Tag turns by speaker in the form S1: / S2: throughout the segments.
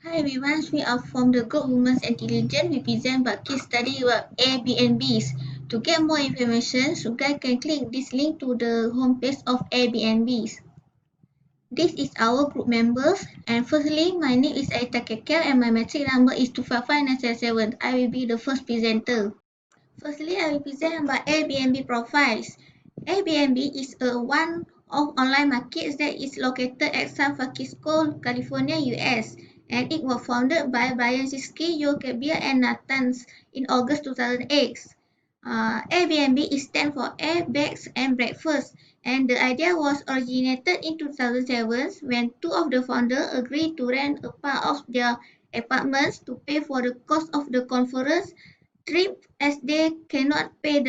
S1: Hi everyone, we are from the group Women's Intelligence. We present about case study about Airbnbs. To get more information, you guys can click this link to the homepage of Airbnbs. This is our group members. And firstly, my name is Aita Kekel and my metric number is 255977. I will be the first presenter. Firstly, I will present about Airbnb profiles. Airbnb is a one of online markets that is located at San Francisco, California, US, and it was founded by Brian Chesky, Joe Cabia, and Nathans in August 2008. Airbnb is stand for Air, Bags, and Breakfast, and the idea was originated in 2007 when two of the founders agreed to rent a part of their apartments to pay for the cost of the conference trip as they cannot pay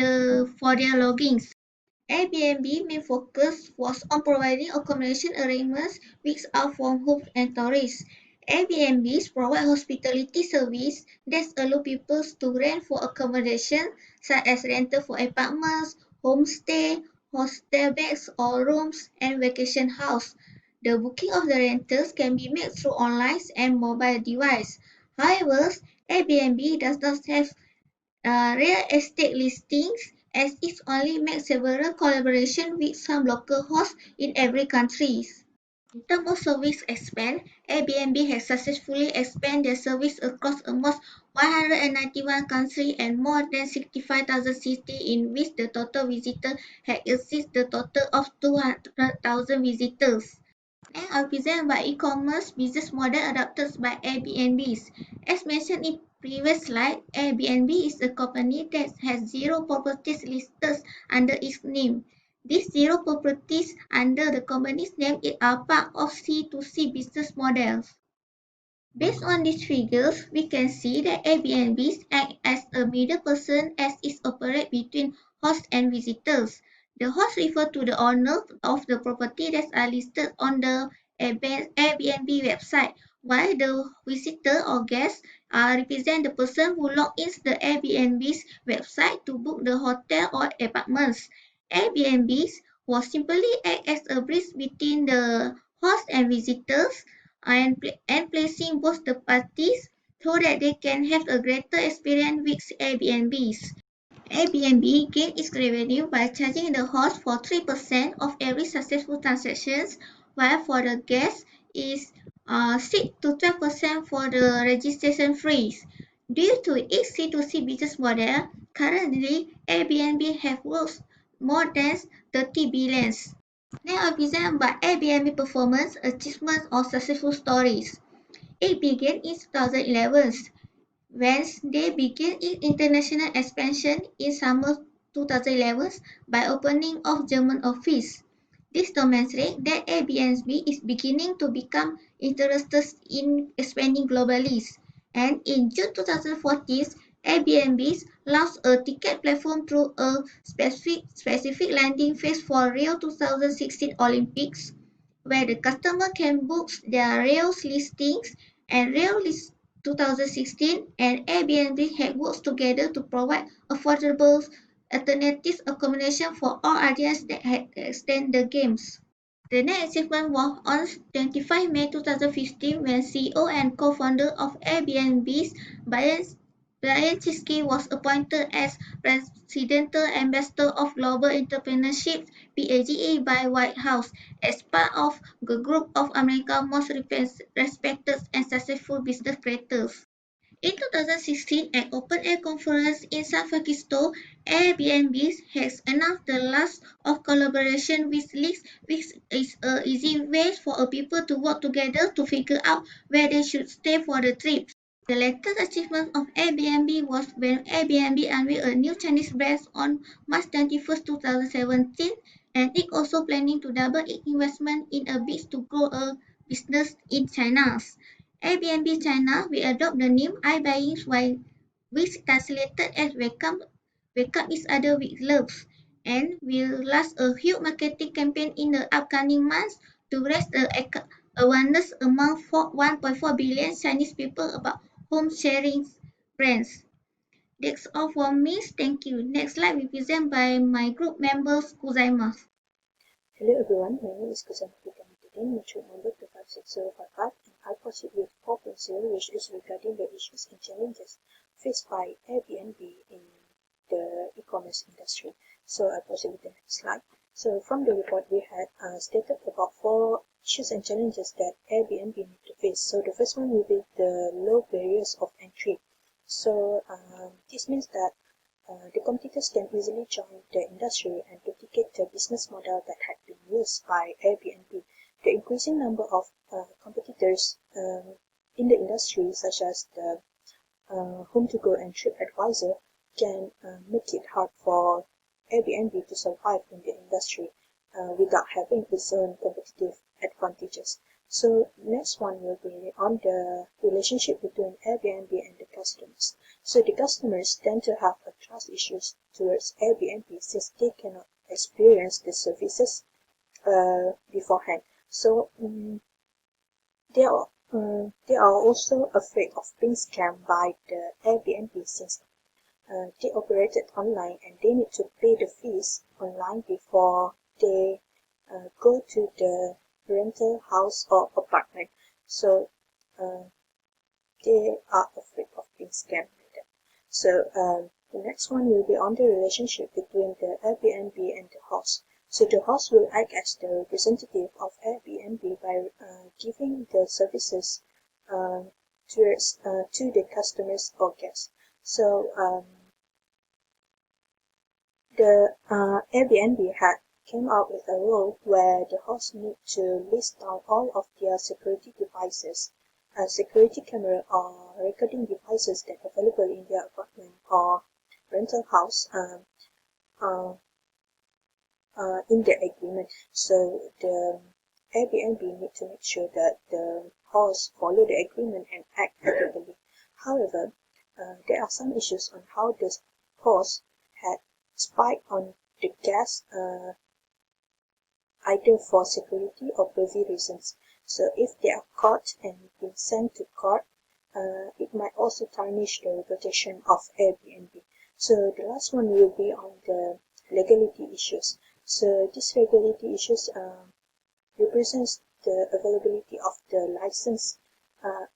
S1: for their lodgings. Airbnb main focus was on providing accommodation arrangements which are for homes and tourists. Airbnbs provide hospitality service that allow people to rent for accommodation such as rental for apartments, homestay, hostel beds or rooms, and vacation house. The booking of the rentals can be made through online and mobile device. However, Airbnb does not have real estate listings as it only makes several collaborations with some local hosts in every country. In terms of service expand, Airbnb has successfully expanded their service across almost 191 countries and more than 65,000 cities in which the total visitors had exceeded the total of 200,000 visitors. And are presented by e-commerce business model adopted by Airbnbs. As mentioned in previous slide, Airbnb is a company that has zero properties listed under its name. These zero properties under the company's name are part of C2C business models. Based on these figures, we can see that Airbnbs act as a middle person as it operates between hosts and visitors. The host refers to the owner of the property that are listed on the Airbnb website, while the visitor or guest represent the person who log into the Airbnb's website to book the hotel or apartments. Airbnbs will simply act as a bridge between the host and visitors and placing both the parties so that they can have a greater experience with Airbnbs. Airbnb gains its revenue by charging the host for 3% of every successful transaction, while for the guest is 6 to 12% for the registration fees. Due to its C2C business model, currently Airbnb has worth more than 30 billion. Now I present about Airbnb performance, achievements, or successful stories. It began in 2011 when they began its international expansion in summer 2011 by opening of German office. This demonstrates that Airbnb is beginning to become interested in expanding globally. And in June 2014, Airbnb launched a ticket platform through a specific landing phase for Rio 2016 Olympics, where the customer can book their Rio listings and Rio 2016 and Airbnb had worked together to provide affordable alternative accommodation for all audiences that had extended the games. The next achievement was on 25 May 2015 when CEO and co-founder of Airbnb's Brian Chesky was appointed as Presidential Ambassador of Global Entrepreneurship (PAGE) by White House as part of the group of America's most respected and successful business creators. In 2016, at Open Air Conference in San Francisco, Airbnb has announced the last of collaboration with Leaks, which is an easy way for people to work together to figure out where they should stay for the trip. The latest achievement of Airbnb was when Airbnb unveiled a new Chinese brand on March 21, 2017, and it also planning to double its investment in a bid to grow a business in China. Airbnb China will adopt the name iBuying, which translated as wake up each other with love, and will launch a huge marketing campaign in the upcoming months to raise the awareness among 1.4 billion Chinese people about home sharing brands. That's all from me. Thank you. Next slide will be presented by my group members, Gozaimasu.
S2: Hello everyone, my name is Kuzan Putang Today, mature number 25605 I proceed with 4.0, which is regarding the issues and challenges faced by Airbnb in the e-commerce industry. So I proceed with the next slide. So from the report, we had stated about 4 issues and challenges that Airbnb need to face. So the first one will be the low barriers of entry. So this means that the competitors can easily join the industry and duplicate the business model that had been used by Airbnb. The increasing number of competitors in the industry, such as the HomeToGo and TripAdvisor, can make it hard for Airbnb to survive in the industry without having its own competitive advantages. So next one will be on the relationship between Airbnb and the customers. So the customers tend to have a trust issues towards Airbnb since they cannot experience the services beforehand. So they are also afraid of being scammed by the Airbnb since they operated online and they need to pay the fees online before they go to the rental house or apartment. So uh, they are afraid of being scammed by them. So the next one will be on the relationship between the Airbnb and the host. So the host will act as the representative of Airbnb by giving the services to the customers or guests. So the Airbnb had came out with a rule where the host need to list down all of their security devices, security camera or recording devices that are available in their apartment or rental house uh, in the agreement. So the Airbnb need to make sure that the host follow the agreement and act ethically. However, there are some issues on how the host had spied on the guests either for security or privacy reasons. So if they are caught and been sent to court, it might also tarnish the reputation of Airbnb. So the last one will be on the legality issues. So these legality issues represents the availability of the license, uh,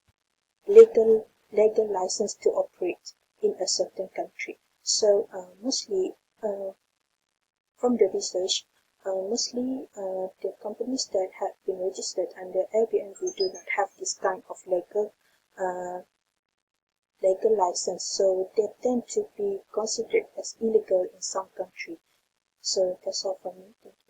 S2: legal license to operate in a certain country. So mostly from the research, mostly the companies that have been registered under Airbnb do not have this kind of uh, legal license, so they tend to be considered as illegal in some country. So that's all from me. Thank you.